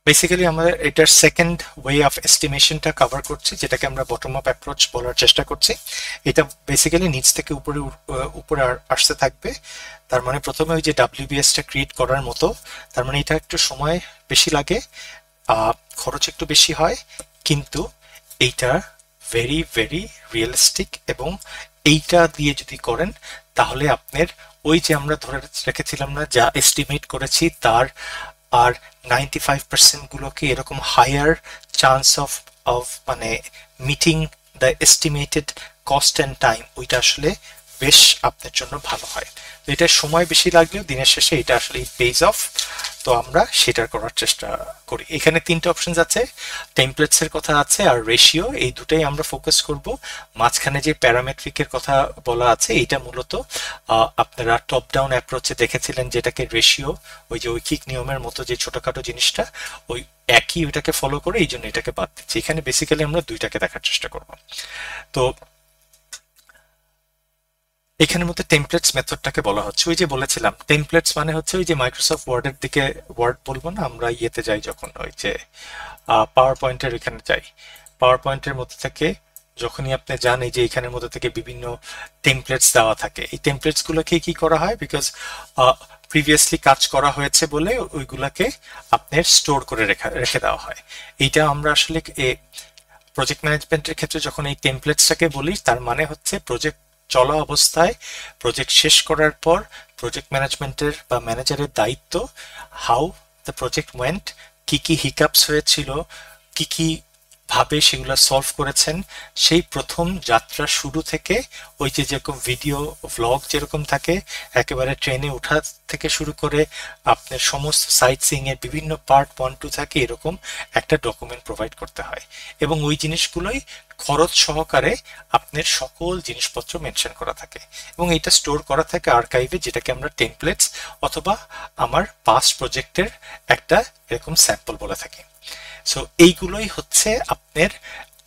Basically আমরা এটার second way of এস্টিমেশনটা cover করছি, যেটাকে আমরা বটম আপ অ্যাপ্রোচ বলার চেষ্টা করছি। এটা বেসিক্যালি নিচ থেকে উপরে উপরে আসতে থাকবে। তার মানে প্রথমে ওই যে ডাব্লিউবিএসটা ক্রিয়েট করার মতো, তার মানে এটা একটু সময় বেশি লাগে, খরচ একটু বেশি হয়, কিন্তু এইটা ভেরি ভেরি রিয়েলিস্টিক, এবং এইটা দিয়ে যদি করেন তাহলে আপনার ওই যে আমরা ধরে রেখেছিলাম না, যা এস্টিমেট করেছি তার আর 95% গুলোকে এরকম হায়ার চান্স অফ মানে meeting the estimated cost and time, ওইটা আসলে বেশ আপনার জন্য ভালো হয়। তো এটা সময় বেশি লাগলেও দিনের শেষে এটা আসলে পেজ অফ। তো আমরা সেটা করার চেষ্টা করি। এখানে তিনটা অপশন আছে, টেমপ্লেটস এর কথা আছে আর রেশিও, এই দুটাই আমরা ফোকাস করব। মাঝখানে যে প্যারামেট্রিকের কথা বলা আছে এটা মূলত আপনারা টপ ডাউন অ্যাপ্রোচে দেখেছিলেন, যেটাকে রেশিও, ওই যে ঐকিক নিয়মের মতো যে ছোটখাটো জিনিসটা, ওই একই ওইটাকে ফলো করে, এই জন্য এটাকে বাদ দিচ্ছি। এখানে বেসিক্যালি আমরা দুইটাকে দেখার চেষ্টা করব। তো এখানের মধ্যে টেমপ্লেটস মেথডটাকে বলা হচ্ছে, ওই যে বলেছিলাম টেমপ্লেটস মানে হচ্ছে ওই যে মাইক্রোসফট ওয়ার্ডের দিকে, ওয়ার্ড বলবো না আমরা, ইয়েতে যাই যখন, ওই যে পাওয়ার পয়েন্টের এখানে যাই, পাওয়ার পয়েন্টের মধ্যে থেকে যখনই আপনি যান, এই যে এখানের মধ্যে থেকে বিভিন্ন টেমপ্লেটস দেওয়া থাকে। এই টেমপ্লেটস গুলোকে কি করা হয়, বিকজ প্রিভিয়াসলি কাজ করা হয়েছে বলে ওইগুলাকে আপনার স্টোর করে রেখে দেওয়া হয়। এইটা আমরা আসলে প্রজেক্ট ম্যানেজমেন্টের ক্ষেত্রে যখন এই টেমপ্লেটসটাকে বলি, তার মানে হচ্ছে প্রজেক্ট চলা অবস্থায়, প্রজেক্ট শেষ করার পর প্রজেক্ট ম্যানেজমেন্টের বা ম্যানেজারের দায়িত্ব হাউ দ্য প্রজেক্ট ওয়েন্ট, কি কি হিকআপস হয়েছিল, কি কি ভাবে সেগুলো সলভ করেছেন, সেই প্রথম যাত্রা শুরু থেকে, ওই যে যেরকম ভিডিও ভ্লগ যেরকম থাকে, একেবারে ট্রেনে ওঠা থেকে শুরু করে আপনার সমস্ত সাইট সিইং এর বিভিন্ন পার্ট 1-2 থাকে, এরকম একটা ডকুমেন্ট প্রোভাইড করতে হয়। এবং ওই জিনিসগুলোই খরচ সহকারে আপনার সকল জিনিসপত্র মেনশন করা থাকে, এবং এটা স্টোর করা থাকে আর্কাইভে, যেটাকে আমরা টেমপ্লেটস অথবা আমার পাস্ট প্রজেক্টের একটা এরকম স্যাম্পল বলে থাকি। সো এইগুলোই হচ্ছে আপনার,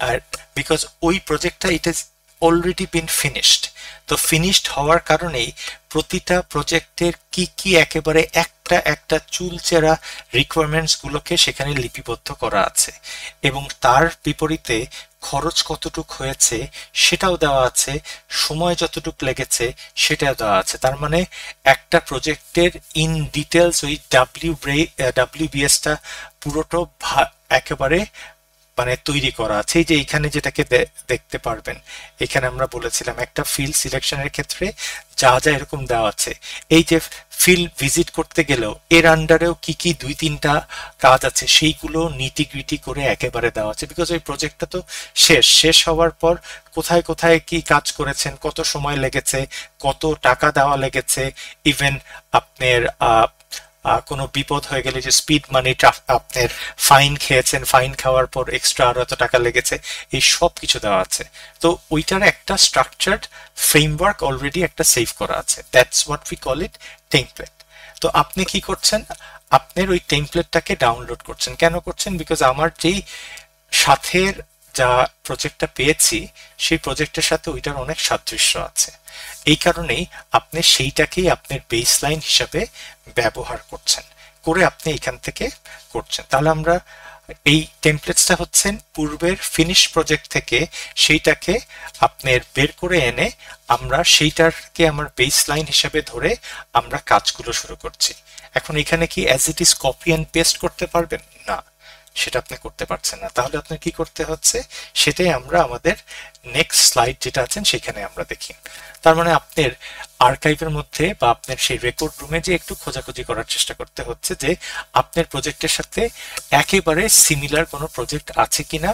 আর বিকজ ওই প্রজেক্টটা it is already been finished, তো ফিনিশড হওয়ার কারণেই প্রতিটা প্রজেক্টের কি কি একেবারে একটা একটা চুলচেরা রিকোয়ারমেন্টস গুলোকে সেখানে লিপিবদ্ধ করা আছে, এবং তার বিপরীতে খরচ কতটুক হয়েছে সেটাও দেওয়া আছে, সময় যতটুক লেগেছে সেটাও দেওয়া আছে। তার মানে একটা প্রজেক্টের ইন ডিটেলস ওই ডাব্লিউবিএসটা পুরোটা একেবারে মানে তৈরি করা আছে। এই যে এখানে যেটাকে দেখতে পারবেন, এখানে আমরা বলেছিলাম একটা ফিল্ড সিলেকশনের ক্ষেত্রে যা যা এরকম দেওয়া আছে, এই যে ফিল্ড ভিজিট করতে গেলেও এর আন্ডারেও কি কি 2-3টা কাজ আছে, সেইগুলো নিটিগ্রিটি করে একেবারে দেওয়া আছে, বিকজ ওই প্রজেক্টটা তো শেষ হওয়ার পর কোথায় কোথায় কি কাজ করেছেন, কত সময় লেগেছে, কত টাকা দেওয়া লেগেছে, ইভেন আপনার কোনো বিপদ হয়ে গেলে যে স্পিড মানি, আপনার ফাইন খেয়েছেন, ফাইন খাওয়ার পর এক্সট্রা আরো এত টাকা লেগেছে, এই সব কিছু দেওয়া আছে। তো ওইটার একটা স্ট্রাকচার্ড ফ্রেমওয়ার্ক অলরেডি একটা সেভ করা আছে, that's what we call it template. তো আপনি কি করছেন, আপনার ওই টেমপ্লেটটাকে ডাউনলোড করছেন। কেন করছেন, বিকজ আমার যেই সাথের যা প্রজেক্টটা পেয়েছি, সেই প্রজেক্টের সাথে ওইটার অনেক সাদৃশ্য আছে, এই কারণেই আপনি সেইটাকেই আপনার বেসলাইন হিসাবে ব্যবহার করছেন, করে আপনি এখান থেকে করছেন। তাহলে আমরা এই টেমপ্লেটসটা হচ্ছেন পূর্বের ফিনিশ প্রজেক্ট থেকে সেইটাকে আপনার বের করে এনে আমরা সেইটাকে আমার বেসলাইন হিসাবে ধরে আমরা কাজগুলো শুরু করছি। এখন এখানে কি as it is copy and paste করতে পারবেন না, সেটা আপনি করতে পারছেন না। তাহলে আপনার কি করতে হচ্ছে, সেটাই আমরা আমাদের নেক্সট স্লাইড যেটা আছেন সেখানে আমরা দেখি। তার মানে আপনার আর্কাইভের মধ্যে বা আপনার সেই রেকর্ড রুমে যে একটু খোঁজাখুঁজি করার চেষ্টা করতে হচ্ছে যে আপনার প্রজেক্টের সাথে একেবারে সিমিলার কোনো প্রজেক্ট আছে কিনা,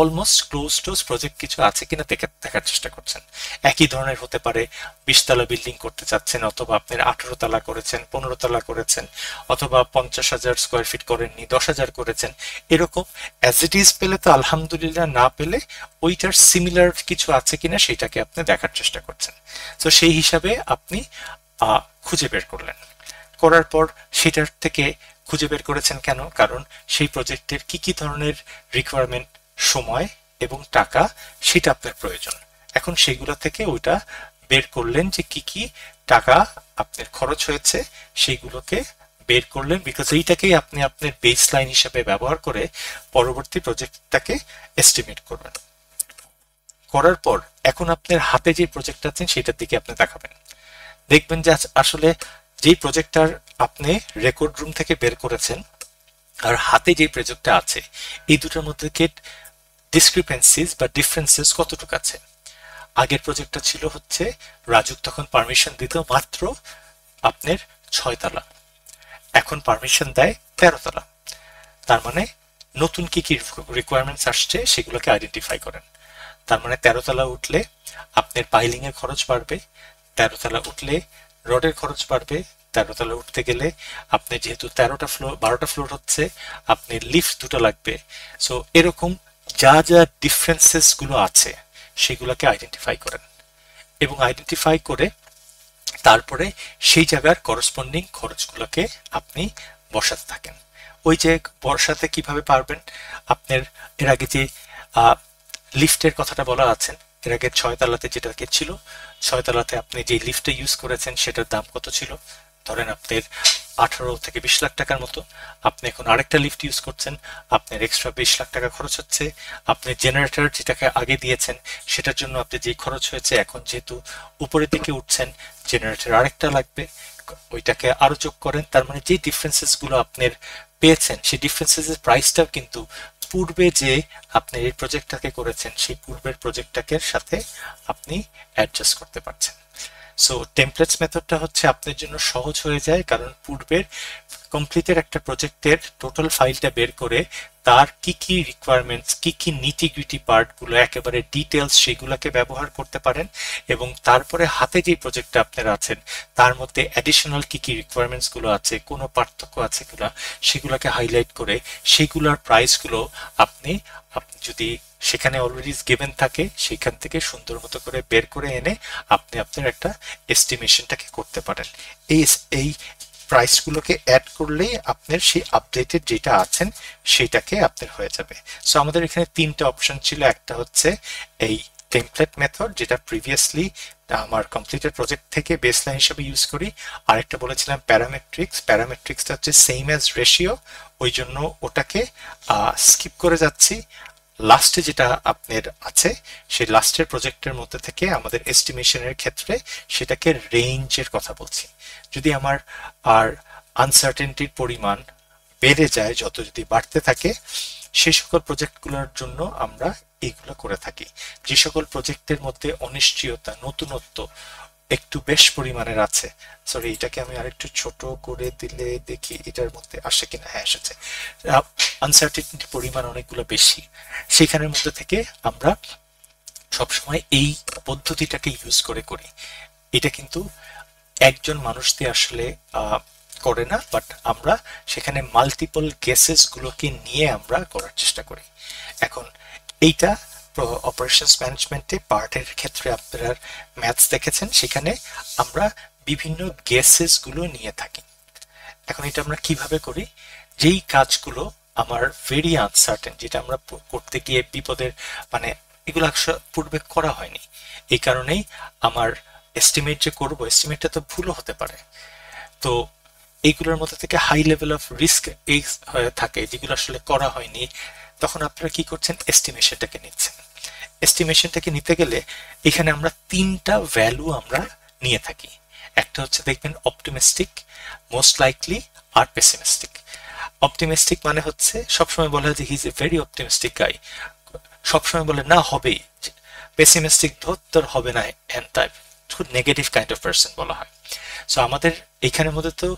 অলমোস্ট ক্লোজ টোজ প্রজেক্ট কিছু আছে কিনা দেখার চেষ্টা করছেন। একই ধরনের হতে পারে, 20 তলা বিল্ডিং করতে চাচ্ছেন, অথবা আপনার 18 তলা করেছেন, 15 তলা করেছেন, অথবা 50,000 স্কোয়ার ফিট করেননি, 10,000 করেছেন, এরকম অ্যাজ ইট ইজ পেলে তো আলহামদুলিল্লাহ, না পেলে ওইটার সিমিলার কিছু আছে কিনা সেটাকে আপনি দেখার চেষ্টা করছেন। তো সেই হিসাবে আপনি খুঁজে বের করলেন, করার পর সেটার থেকে খুঁজে বের করেছেন কেন, কারণ সেই প্রজেক্টের কি কি ধরনের রিকোয়ারমেন্ট, সময় এবং টাকা সেটা আপনার প্রয়োজন। এখন সেগুলো থেকে ওইটা বের করলেন যে কি কি টাকা আপনার খরচ হয়েছে, সেইগুলোকে বের করলেন, বিকজ এইটাকেই আপনি আপনার বেস লাইন হিসেবে ব্যবহার করে পরবর্তী প্রজেক্টটাকে এস্টিমেট করবেন। করার পর এখন আপনার হাতে যে প্রজেক্ট আছেন সেটার দিকে আপনি তাকাবেন, দেখবেন যে আসলে যেই প্রজেক্টটার আপনি রেকর্ড রুম থেকে বের করেছেন আর হাতে যে প্রজেক্টটা আছে এই দুটোর মধ্যে ডিসক্রিপেন্সিস বা ডিফারেন্সেস কতটুকু আছে। আগের প্রজেক্টটা ছিল হচ্ছে রাজুক তখন পারমিশন দিত মাত্র আপনার 6 তলা, এখন পারমিশন দেয় 13 তলা। তার মানে নতুন কি কি রিকোয়ারমেন্টস আসছে সেগুলোকে আইডেন্টিফাই করেন। তার মানে 13 তলা উঠলে আপনার পাইলিং এর খরচ বাড়বে, 13 তলা উঠলে রডের খরচ বাড়বে, 13 তলা উঠতে গেলে আপনি যেহেতু 12টা ফ্লোর হচ্ছে আপনার লিফট দুটো লাগবে। সো এরকম যা যা ডিফারেন্সেস গুলো আছে সেগুলোকে আইডেন্টিফাই করেন এবং আইডেন্টিফাই করে তারপরে সেই জায়গার করসপন্ডিং খরচগুলোকে আপনি বসাতে থাকেন। ওই যে বসাতে কিভাবে পারবেন, আপনার এর আগে যে লিফটের কথাটা বলা আছেন, এর আগে 6 তলাতে যেটা ছিল 6 তলাতে আপনি যে লিফটে ইউজ করেছেন সেটার দাম কত ছিল, ধরেন আপনার 18 থেকে 20 লাখ টাকার মতো। আপনি এখন আরেকটা লিফট ইউজ করছেন, আপনার এক্সট্রা 20 লাখ টাকা খরচ হচ্ছে। আপনি জেনারেটর যেটাকে আগে দিয়েছেন সেটার জন্য আপনি যে খরচ হয়েছে, এখন যেহেতু উপরের দিকে উঠছেন জেনারেটর আরেকটা লাগবে, ওইটাকে আরো যোগ করেন। তার মানে যে ডিফারেন্সেস গুলো আপনার পেয়েছেন সেই ডিফারেন্সেস এর প্রাইসটাও কিন্তু পূর্বে যে আপনি এই প্রজেক্টটাকে করেছেন সেই পূর্বের প্রজেক্টটাকে সাথে আপনি অ্যাডজাস্ট করতে পারছেন। সো টেমপ্লেটস মেথডটা হচ্ছে আপনার জন্য সহজ হয়ে যায়, কারণ পূর্বের কমপ্লিটের একটা প্রজেক্টের টোটাল ফাইলটা বের করে তার কি কি রিকোয়ারমেন্টস, কি কি নিটিগ্রিটি পার্টগুলো একেবারে ডিটেলস সেগুলোকে ব্যবহার করতে পারেন এবং তারপরে হাতে যে প্রজেক্টটা আপনারা আছেন তার মধ্যে অ্যাডিশনাল কি কি রিকোয়ারমেন্টস গুলো আছে, কোনো পার্থক্য আছে কিনা সেগুলোকে হাইলাইট করে সেগুলোর প্রাইসগুলো আপনি যদি সেখানে অলরেডি গিভেন থাকে সেখান থেকে সুন্দর মতো করে বের করে এনে আপনি আপনার একটা এস্টিমেশনটাকে করতে পারেন। এই প্রাইসগুলোকে অ্যাড করলেই আপনার সেই আপডেটেড যেটা আছেন সেটাকে আপনার হয়ে যাবে। সো আমাদের এখানে 3টা অপশন ছিল, একটা হচ্ছে এই টেমপ্লেট মেথড যেটা প্রিভিয়াসলি আমার কমপ্লিটেড প্রজেক্ট থেকে বেসলাইন হিসেবে ইউজ করি, আরেকটা বলেছিলাম প্যারামেট্রিক্সটা হচ্ছে সেম অ্যাজ রেশিও, ওই জন্য ওটাকে স্কিপ করে যাচ্ছি। লাস্টে যেটা আপনার আছে সেই লাস্টের প্রজেক্টের মধ্যে থেকে আমাদের এস্টিমেশনের ক্ষেত্রে সেটাকে রেঞ্জের কথা বলছি। যদি আমার আর আনসার্টেনটির পরিমাণ বেড়ে যায়, যত যদি বাড়তে থাকে সেই সকল প্রজেক্টগুলোর জন্য আমরা এইগুলো করে থাকি। যে সকল প্রজেক্টের মধ্যে অনিশ্চয়তা, নতুনত্ব একটু বেশ পরিমাণের আছে, সরি এটাকে আমি আরেকটু ছোট করে দিলে দেখি এটার মধ্যে আসে কিনা, হ্যাঁ এসেছে, আনসার্টেনটির পরিমাণ অনেকগুলো বেশি, সেখানের মধ্যে থেকে আমরা সবসময় এই পদ্ধতিটাকে ইউজ করে করি। এটা কিন্তু একজন মানুষ দিয়ে আসলে করে না, বাট আমরা সেখানে মাল্টিপল গেসেস গুলোকে নিয়ে আমরা করার চেষ্টা করি। এখন এইটা অপারেশনস ম্যানেজমেন্টে পার্টের ক্ষেত্রে আপনারা ম্যাথস দেখেছেন, সেখানে আমরা বিভিন্ন গেসেস গুলো নিয়ে থাকি। এখন এটা আমরা কিভাবে করি, যেই কাজগুলো আমার ভেরি আনসার্টেন, যেটা আমরা করতে গিয়ে বিপদের মানে এগুলো পূর্বে করা হয়নি, এই কারণেই আমার এস্টিমেট যে করবো এস্টিমেটটা তো ভুলও হতে পারে। তো এইগুলোর মধ্যে থেকে হাই লেভেল অফ রিস্ক থাকে যেগুলো আসলে করা হয়নি, তখন আপনারা কি করছেন, এস্টিমেশনটাকে নিচ্ছেন। এস্টিমেশনটাকে নিতে গেলে এখানে আমরা 3টা ভ্যালু আমরা নিয়ে থাকি। একটা হচ্ছে দেখবেন অপটিমিস্টিক, মোস্ট লাইকলি আর পেসিমিস্টিক। অপটিমিস্টিক মানে হচ্ছে সবসময় বলা হয় যে he is a very optimistic guy, সবসময় বলে না হবেই। পেসিমিস্টিক ধর হবে না, হ্যান্ড টাইপ খুব নেগেটিভ কাইন্ড অফ পার্সন বলা হয়। সো আমাদের এইখানের মধ্যে তো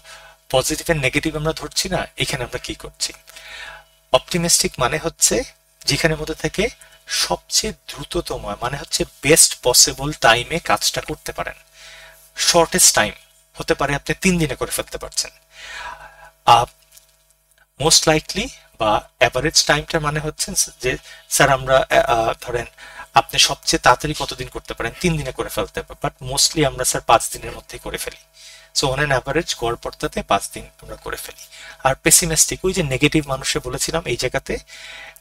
পজিটিভ এন্ড নেগেটিভ আমরা ধরছি না, এখানে আমরা কি করছি, অপটিমিস্টিক মানে হচ্ছে যেখানের মধ্যে থেকে সবচেয়ে দ্রুততম মানে হচ্ছে বেস্ট পসিবল টাইমে কাজটা করতে পারেন। শর্টেস্ট টাইম হতে পারে আপনি 3 দিনে করে ফেলতে পারছেন। মোস্ট লাইকলি বা অ্যাভারেজ টাইমটা মানে হচ্ছে যে স্যার আমরা ধরেন আপনি সবচেয়ে তাড়াতাড়ি কতদিন করতে পারেন, 3 দিনে করে ফেলতে পারেন, বাট মোস্টলি আমরা স্যার 5 দিনের মধ্যেই করে ফেলি। সো অন অ্যান অ্যাভারেজ গড় পড়তাতে 5 দিন আমরা করে ফেলি। আর পেসিমিস্টিক ওই যে নেগেটিভ মানুষে বলেছিলাম, এই জায়গাতে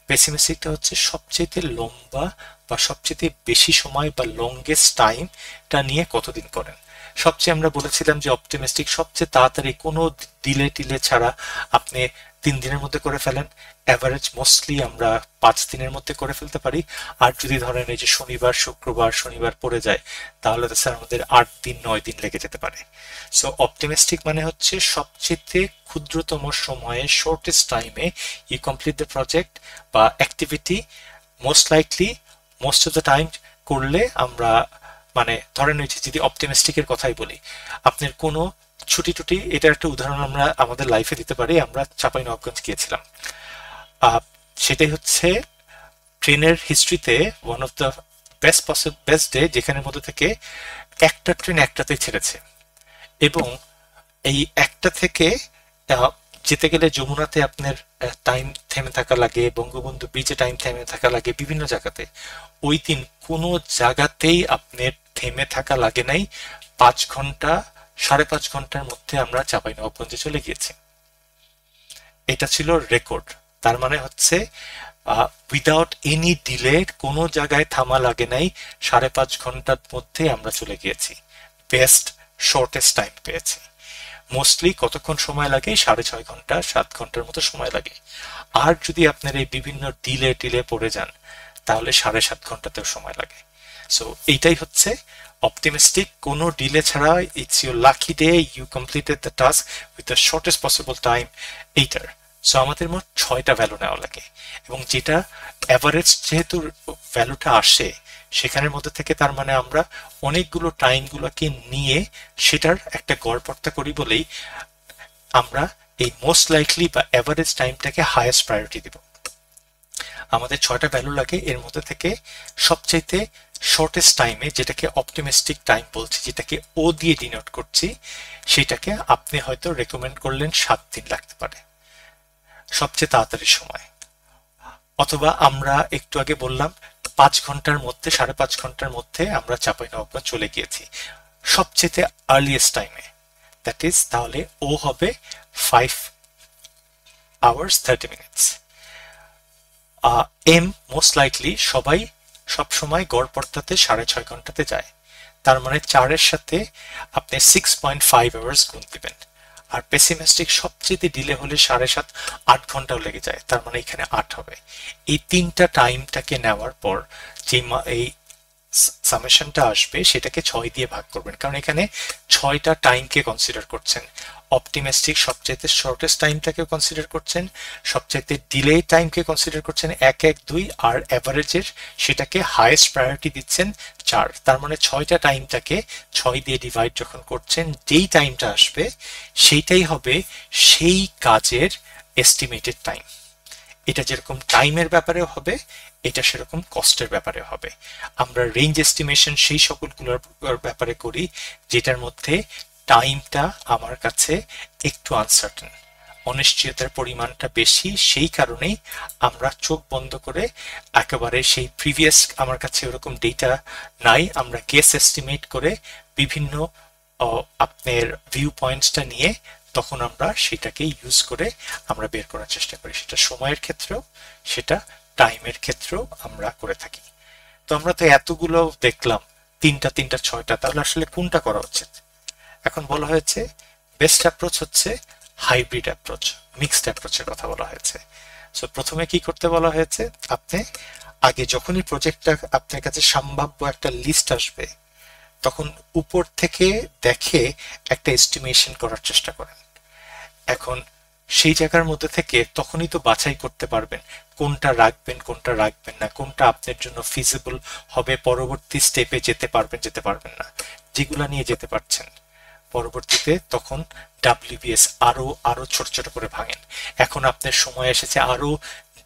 পেসিমিস্টিকটা হচ্ছে সবচেয়ে লম্বা বা সবচেয়ে বেশি সময় বা লংগেস্ট টাইমটা নিয়ে কতদিন করেন। সবচেয়ে আমরা বলেছিলাম যে অপটিমিস্টিক সবচেয়ে তাড়াতাড়ি কোনো ডিলে টিলে ছাড়া আপনি 3 দিনের মধ্যে করে ফেলেন, অ্যাভারেজ মোস্টলি আমরা 5 দিনের মধ্যে করে ফেলতে পারি। আর যদি ধরেন এই যে শনিবার শুক্রবার শনিবার পড়ে যায়, তাহলে তো স্যার আমাদের 8 দিন 9 দিন লেগে যেতে পারে। সো অপটিমিস্টিক মানে হচ্ছে সবচেয়ে ক্ষুদ্রতম সময়ে শর্টেস্ট টাইমে ইউ কমপ্লিট দ্য প্রজেক্ট বা activity, most likely most of the time করলে আমরা, মানে ধরেন ওই যে যদি অপটিমিস্টিকের কথাই বলি, আপনার কোনো ছুটি টুটি, এটার একটা উদাহরণ আমরা আমাদের লাইফে দিতে পারি। আমরা চাঁপাইনবাবগঞ্জ গিয়েছিলাম, সেটাই হচ্ছে ট্রেনের হিস্ট্রিতে one of the best day, যেখানের মধ্যে থেকে একটা ট্রেন একটাতেই ছেড়েছে, এবং এই একটা থেকে যেতে গেলে যমুনাতে আপনার টাইম থেমে থাকা লাগে, বঙ্গবন্ধু ব্রিজে টাইম থেমে থাকা লাগে, বিভিন্ন জায়গাতে। ওই দিন কোনো জায়গাতেই আপনার থেমে থাকা লাগে নাই। 5 ঘন্টা 5.5 ঘন্টার মধ্যে আমরা চাঁপাইনবাবগঞ্জে চলে গিয়েছি। এটা ছিল রেকর্ড। তার মানে হচ্ছে উইদাউট এনি ডিলে, কোনো জায়গায় থামা লাগে নাই, 5.5 ঘন্টার মধ্যে আমরা চলে গিয়েছি। বেস্ট শর্টেস্ট টাইম পেয়েছি। মোস্টলি কতক্ষণ সময় লাগে? 6.5 ঘন্টা 7 ঘন্টার মতো সময় লাগে। আর যদি আপনার এই বিভিন্ন ডিলে টিলে পড়ে যান, তাহলে 7.5 ঘন্টাতেও সময় লাগে। সো এইটাই হচ্ছে অপটিমিস্টিক, কোনো ডিলে ছাড়া, it's your lucky day, you completed the task with the shortest possible time, এইটার। সো আমাদের মোট 6টা ভ্যালু নেওয়া লাগে, এবং যেটা অ্যাভারেজ যেহেতু ভ্যালুটা আসে সেখানের মধ্যে থেকে, তার মানে আমরা অনেকগুলো টাইমগুলোকে নিয়ে সেটার একটা গড়পড়তা করি বলেই আমরা এই মোস্ট লাইকলি বা অ্যাভারেজ টাইমটাকে হাইয়েস্ট প্রায়োরিটি দিব। আমাদের 6টা ভ্যালু লাগে, এর মধ্যে থেকে সবচাইতে শর্টেস্ট টাইমে, যেটাকে অপটিমিস্টিক টাইম বলছি, যেটাকে ও দিয়ে ডিনোট করছি, সেটাকে আপনি হয়তো রেকমেন্ড করলেন 7 দিন লাগতে পারে, সবচেয়ে তাড়াতাড়ি সময়। অথবা আমরা একটু আগে বললাম 5 ঘন্টার মধ্যে, 5.5 ঘন্টার মধ্যে আমরা চাঁপাইনবাবগঞ্জ চলে গিয়েছি, সবচেয়ে আর্লিয়েস্ট টাইমে। দ্যাট ইজ, তাহলে ও হবে 5 hours 30 minutes। এম মোস্ট লাইকলি সবাই সবসময় গড়পড়তাতে 6.5 ঘন্টাতে যায়, তার মানে 4-এর সাথে আপনি 6.5 hours গুণ দিবেন। আর পেসিমিস্টিক সবচেয়ে ডিলে হলে 7.5-8 ঘন্টাও লেগে যায়, তার মানে এখানে 8 হবে। এই 3টা টাইমটাকে নেওয়ার পর যে এই সামেশনটা আসবে সেটাকে 6 দিয়ে ভাগ করবেন, কারণ এখানে 6টা টাইমকে কনসিডার করছেন। অপটিমিস্টিক সবচাইতে শর্টেস্ট টাইমটাকে কনসিডার করছেন, সবচাইতে ডিলে টাইমকে কনসিডার করছেন 1, 1, 2, আর অ্যাভারেজের সেটাকে হাইয়েস্ট প্রায়োরিটি দিচ্ছেন 4। তার মানে 6টা টাইমটাকে 6 দিয়ে ডিভাইড যখন করছেন, যেই টাইমটা আসবে সেইটাই হবে সেই কাজের এস্টিমেটেড টাইম। এটা যেরকম টাইমের ব্যাপারেও হবে, এটা সেরকম কস্টের ব্যাপারে হবে। আমরা রেঞ্জ এস্টিমেশন সেই সকলগুলোর ব্যাপারে করি যেটার মধ্যে টাইমটা আমার কাছে একটু আনসার্টেন, অনিশ্চয়তার পরিমাণটা বেশি। সেই কারণেই আমরা চোখ বন্ধ করে একেবারে সেই প্রিভিয়াস, আমার কাছে ওরকম ডেটা নাই, আমরা গেস এস্টিমেট করে বিভিন্ন আপনার ভিউ পয়েন্টসটা নিয়ে তখন আমরা সেটাকে ইউজ করে আমরা বের করার চেষ্টা করি। সেটা সময়ের ক্ষেত্রেও, সেটা টাইমের ক্ষেত্রেও আমরা করে থাকি। তো আমরা তো এতগুলো দেখলাম, 3টা 6টা, তাহলে আসলে কোনটা করা উচিত? এখন বলা হয়েছে বেস্ট অ্যাপ্রোচ হচ্ছে হাইব্রিড অ্যাপ্রোচ, মিক্সড অ্যাপ্রোচের কথা বলা হয়েছে। সো প্রথমে কি করতে বলা হয়েছে? আপনি আগে যখনই প্রজেক্টটা আপনার কাছে সম্ভাব্য একটা লিস্ট আসবে, তখন উপর থেকে দেখে একটা এস্টিমেশন করার চেষ্টা করেন। এখন সেই জায়গার মধ্যে থেকে তখনই তো বাছাই করতে পারবেন কোনটা রাখবেন কোনটা রাখবেন না, কোনটা আপনার জন্য ফিজিবল হবে, পরবর্তী স্টেপে যেতে পারবেন না। যেগুলা নিয়ে যেতে পারছেন পরবর্তীতে, তখন ডাব্লিউবিএস আরো ছোট ছোট করে ভাঙেন। এখন আপনার সময় এসেছে আরো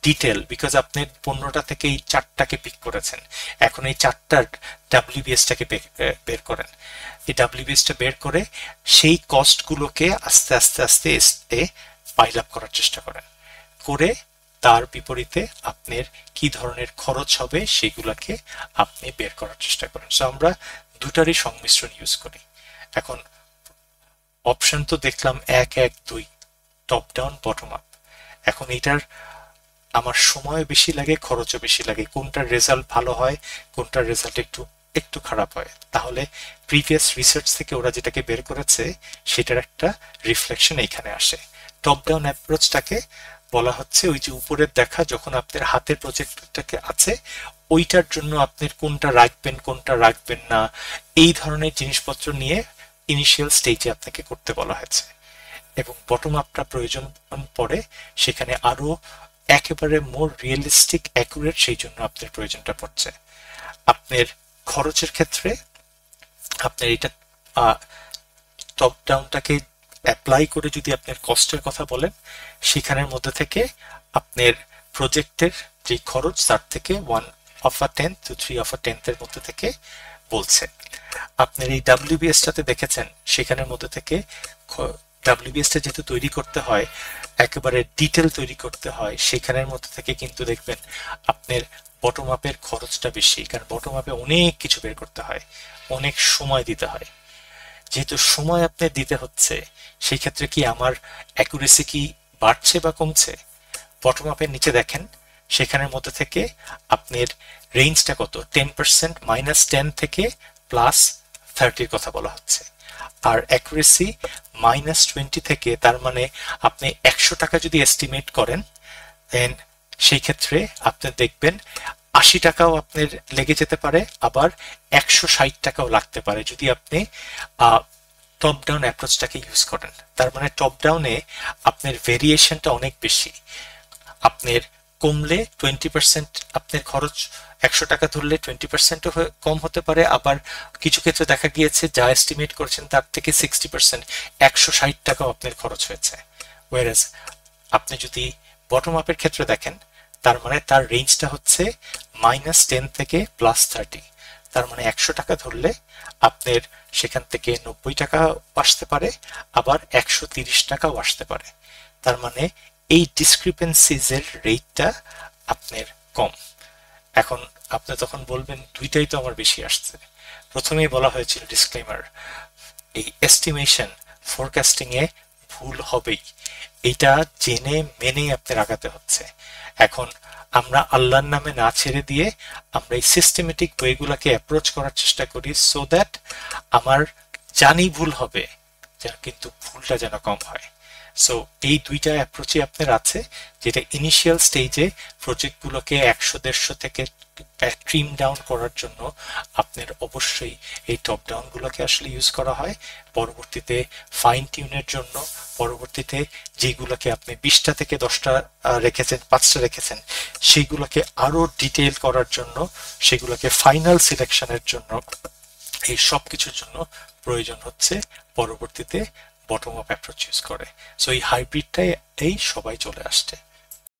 ডিটেল, বিকজ আপনি 15টা থেকে এই 4টাকে পিক করেছেন, এখন এই 4টার ডাব্লিউবিএসটাকে বের করেন। এই ডাব্লিউবিএসটা বের করে সেই কস্টগুলোকে আস্তে আস্তে আস্তে পাইল আপ করার চেষ্টা করেন, করে তার বিপরীতে আপনার কি ধরনের খরচ হবে সেগুলোকে আপনি বের করার চেষ্টা করেন। সো আমরা দুটারই সংমিশ্রণ ইউজ করি। এখন অপশন তো দেখলাম 1, 1, 2, টপ ডাউন বটম আপ। এখন এটার আমার সময় বেশি লাগে, খরচও বেশি লাগে, কোনটার রেজাল্ট ভালো হয়, কোনটার রেজাল্ট একটু একটু খারাপ হয়, তাহলে প্রিভিয়াস রিসার্চ থেকে ওরা যেটাকে বের করেছে সেটার একটা রিফ্লেকশন এইখানে আসে। টপ ডাউন অ্যাপ্রোচটাকে বলা হচ্ছে ওই যে উপরের দেখা, যখন আপনার হাতের প্রজেক্টটাকে আছে ওইটার জন্য আপনি কোনটা রাখবেন কোনটা রাখবেন না এই ধরনের জিনিসপত্র নিয়ে ইনিশিয়াল স্টেজে আপনাকে করতে বলা হয়েছে। এবং বটম আপটা প্রয়োজন পড়ে সেখানে আরো একেবারে মোর রিয়েলিস্টিক অ্যাকুরেট, সেই জন্য আপনার প্রয়োজনটা পড়ছে। আপনার খরচের ক্ষেত্রে আপনার এটা টপ ডাউনটাকে অ্যাপ্লাই করে যদি আপনার কস্টের কথা বলেন, সেখানের মধ্যে থেকে আপনার প্রজেক্টের যে খরচ তার থেকে 1/10 to 3/10 এর মধ্যে থেকে বলছে। আপনার এই ডাব্লিউবিএসটাতে দেখেছেন সেখানের মধ্যে থেকে ডাব্লিউবিএসটা যেহেতু তৈরি করতে হয়, একেবারে ডিটেল তৈরি করতে হয়, সেখানের মধ্যে থেকে কিন্তু দেখবেন আপনার বটম আপের খরচটা বেশি, কারণ বটম আপে অনেক কিছু বের করতে হয়, অনেক সময় দিতে হয়। যেহেতু সময় আপনার দিতে হচ্ছে, সেই ক্ষেত্রে কি আমার অ্যাকুরেসি কি বাড়ছে বা কমছে? বটম আপের নিচে দেখেন সেখানের মধ্যে থেকে আপনার রেঞ্জটা কত, 10% -10 থেকে +30 কথা বলা হচ্ছে। আর অ্যাকুরেসি -20 থেকে, তার মানে আপনি 100 টাকা যদি এস্টিমেট করেন দেন সেই ক্ষেত্রে আপনি দেখবেন 80 টাকাও আপনার লেগে যেতে পারে, আবার 160 টাকাও লাগতে পারে যদি আপনি টপ ডাউন অ্যাপ্রোচটাকে ইউজ করেন। তার মানে টপ ডাউনে আপনার ভেরিয়েশনটা অনেক বেশি। আপনার কমলে 20% আপনার খরচ, 100 টাকা ধরলে 20% কম হতে পারে, আবার কিছু ক্ষেত্রে দেখা গিয়েছে যা এস্টিমেট করেছেন তার থেকে 60%, 160 টাকাও আপনার খরচ হয়েছে। ওয়ারেজ আপনি যদি বটম আপের ক্ষেত্রে দেখেন, তার মানে তার রেঞ্জটা হচ্ছে -10 থেকে +30। তার মানে 100 টাকা ধরলে আপনার সেখান থেকে 90 টাকা আসতে পারে, আবার 130 টাকাও আসতে পারে। তার মানে এই ডিসক্রিপেন্সিজ এর রেটটা আপনার কম। এখন আপনি তখন বলবেন দুইটাই তো আমার বেশি আসছে। প্রথমেই বলা হয়েছিল ডিসক্লেমার, এই এস্টিমেশন ফোরকাস্টিং এ ভুল হবেই, এটা জেনে মেনে আপনার আগাতে হচ্ছে। এখন আমরা আল্লাহর নামে না ছেড়ে দিয়ে আমরা এই সিস্টেমেটিক ওয়েগুলোকে অ্যাপ্রোচ করার চেষ্টা করি, সো দ্যাট আমার জানি ভুল হবে যেন, কিন্তু ভুলটা যেন কম হয়। সো এই দুইটা অ্যাপ্রোচই আপনার আছে, যেটা ইনিশিয়াল স্টেজে প্রজেক্টগুলোকে 100-150 থেকে ট্রিম ডাউন করার জন্য আপনার অবশ্যই এই টপ ডাউনগুলোকে আসলে ইউজ করা হয়। পরবর্তীতে ফাইন টিউনের জন্য, পরবর্তীতে যেগুলোকে আপনি 20টা থেকে 10টা রেখেছেন, 5টা রেখেছেন, সেইগুলোকে আরো ডিটেইল করার জন্য, সেগুলোকে ফাইনাল সিলেকশনের জন্য, এই সব কিছুর জন্য প্রয়োজন হচ্ছে পরবর্তীতে বটম আপ অ্যাপ্রোচ ইউজ করে। সো এই হাইব্রিডটাই সবাই চলে আসছে।